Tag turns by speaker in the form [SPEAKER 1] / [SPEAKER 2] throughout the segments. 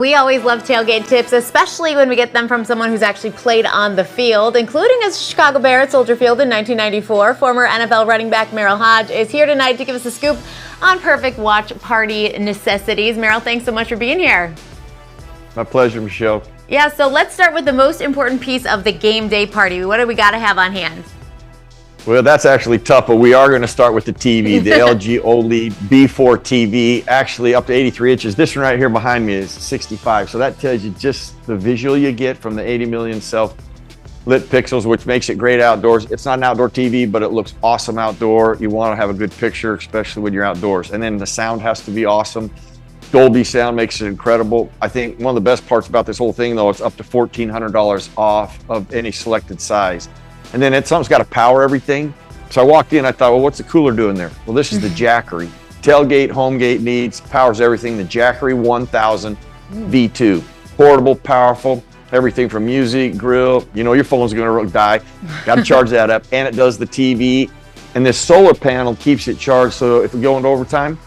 [SPEAKER 1] We always love tailgate tips, especially when we get them from someone who's actually played on the field, including as Chicago Bear at Soldier Field in 1994. Former NFL running back Merril Hoge is here tonight to give us a scoop on perfect watch party necessities. Merril, thanks so much for being here.
[SPEAKER 2] My pleasure, Michelle.
[SPEAKER 1] Yeah, so let's start with the most important piece of the game day party. What do we got to have on hand?
[SPEAKER 2] Well, that's actually tough, but we are going to start with the TV, the LG OLED B4 TV, actually up to 83 inches. This one right here behind me is 65, so that tells you just the visual you get from the 80 million self-lit pixels, which makes it great outdoors. It's not an outdoor TV, but it looks awesome outdoor. You want to have a good picture, especially when you're outdoors. And then the sound has to be awesome. Dolby sound makes it incredible. I think one of the best parts about this whole thing, though, it's up to $1,400 off of any selected size. And then something's got to power everything. So I walked in, I thought, well, what's the cooler doing there? Well, this is the Jackery. Tailgate, home gate needs, powers everything. The Jackery 1000 V2. Portable, powerful, everything from music, grill. You know your phone's going to die. Got to charge that up. And it does the TV. And this solar panel keeps it charged, so if we go into overtime,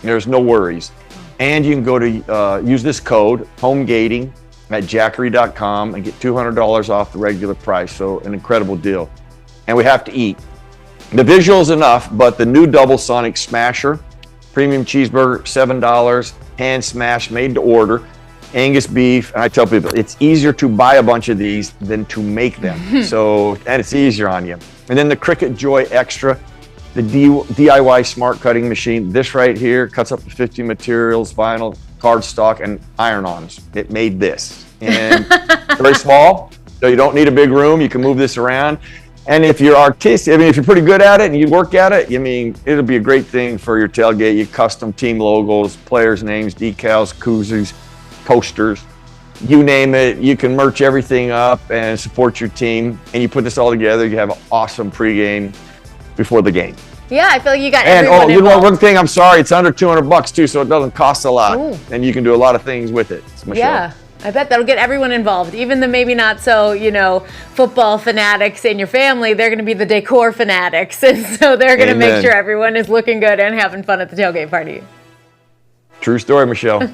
[SPEAKER 2] there's no worries. And you can go to use this code, HOMEGATING, at Jackery.com and get $200 off the regular price. So an incredible deal. And we have to eat. The visual's enough, but the new Double Sonic Smasher, premium cheeseburger, $7, hand smash, made to order, Angus beef. And I tell people, it's easier to buy a bunch of these than to make them. And it's easier on you. And then the Cricut Joy Extra, the DIY smart cutting machine. This right here cuts up to 50 materials, vinyl, cardstock, and iron-ons. It made this. And very small, so you don't need a big room. You can move this around. And if you're artistic, I mean, if you're pretty good at it and you work at it, I mean, it'll be a great thing for your tailgate. You custom team logos, players' names, decals, koozies, posters, you name it. You can merch everything up and support your team. And you put this all together, you have an awesome pregame before the game.
[SPEAKER 1] Yeah, I feel like you got
[SPEAKER 2] and
[SPEAKER 1] everyone
[SPEAKER 2] you know
[SPEAKER 1] involved.
[SPEAKER 2] one thing, I'm sorry, it's under $200 too, so it doesn't cost a lot.
[SPEAKER 1] Ooh.
[SPEAKER 2] And you can do a lot of things with it.
[SPEAKER 1] Yeah, I bet that'll get everyone involved. Even the maybe not so, football fanatics in your family, they're going to be the decor fanatics. And so they're going to make sure everyone is looking good and having fun at the tailgate party.
[SPEAKER 2] True story, Michelle.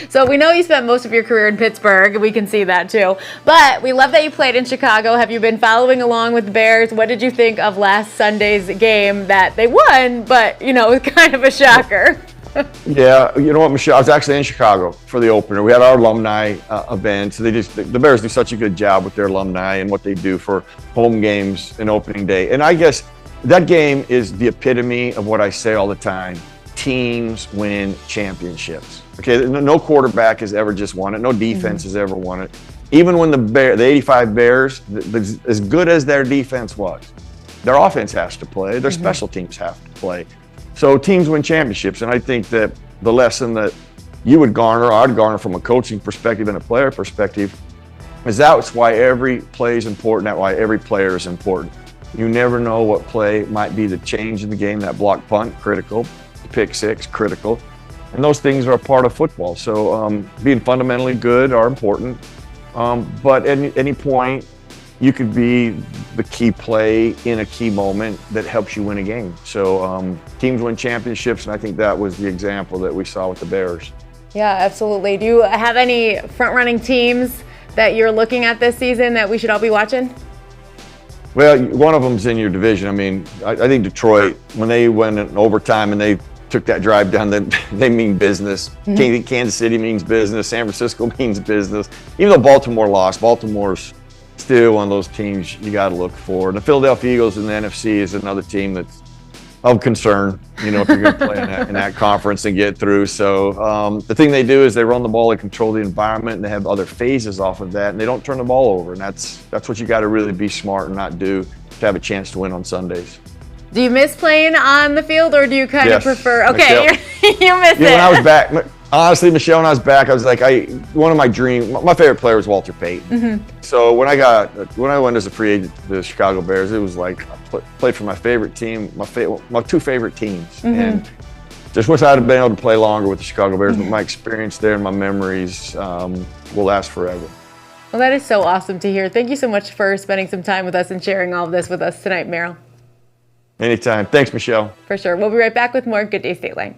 [SPEAKER 1] So we know you spent most of your career in Pittsburgh. We can see that too. But we love that you played in Chicago. Have you been following along with the Bears? What did you think of last Sunday's game that they won, but, it was kind of a shocker?
[SPEAKER 2] Yeah, you know what, Michelle? I was actually in Chicago for the opener. We had our alumni event. The Bears do such a good job with their alumni and what they do for home games and opening day. And I guess that game is the epitome of what I say all the time. Teams win championships. Okay, no quarterback has ever just won it. No defense has ever won it. Even when the 85 Bears, as good as their defense was, their offense has to play. Their special teams have to play. So teams win championships, and I think that the lesson that you would garner, I'd garner from a coaching perspective and a player perspective, is that's why every play is important. That's why every player is important. You never know what play might be the change in the game. That block punt, critical. Pick six, critical. And those things are a part of football. So being fundamentally good are important. But at any point, you could be the key play in a key moment that helps you win a game. So teams win championships, and I think that was the example that we saw with the Bears.
[SPEAKER 1] Yeah, absolutely. Do you have any front-running teams that you're looking at this season that we should all be watching?
[SPEAKER 2] Well, one of them's in your division. I mean, I think Detroit, when they went in overtime and they took that drive down, they mean business. Kansas City means business. San Francisco means business. Even though Baltimore lost, Baltimore's still one of those teams you got to look for. And the Philadelphia Eagles in the NFC is another team that's of concern, if you're going to play in that conference and get through. So the thing they do is they run the ball, they control the environment, and they have other phases off of that, and they don't turn the ball over. And that's what you got to really be smart and not do to have a chance to win on Sundays.
[SPEAKER 1] Do you miss playing on the field, or do you kind of prefer? Okay, you miss it.
[SPEAKER 2] When I was back, honestly, Michelle, when I was back, I was like, one of my favorite player was Walter Payton. So when I went as a free agent to the Chicago Bears, it was like I played for my favorite team, my two favorite teams, and just wish I'd have been able to play longer with the Chicago Bears. But my experience there and my memories will last forever.
[SPEAKER 1] Well, that is so awesome to hear. Thank you so much for spending some time with us and sharing all of this with us tonight, Merril.
[SPEAKER 2] Anytime. Thanks, Michelle.
[SPEAKER 1] For sure. We'll be right back with more Good Day Stateline.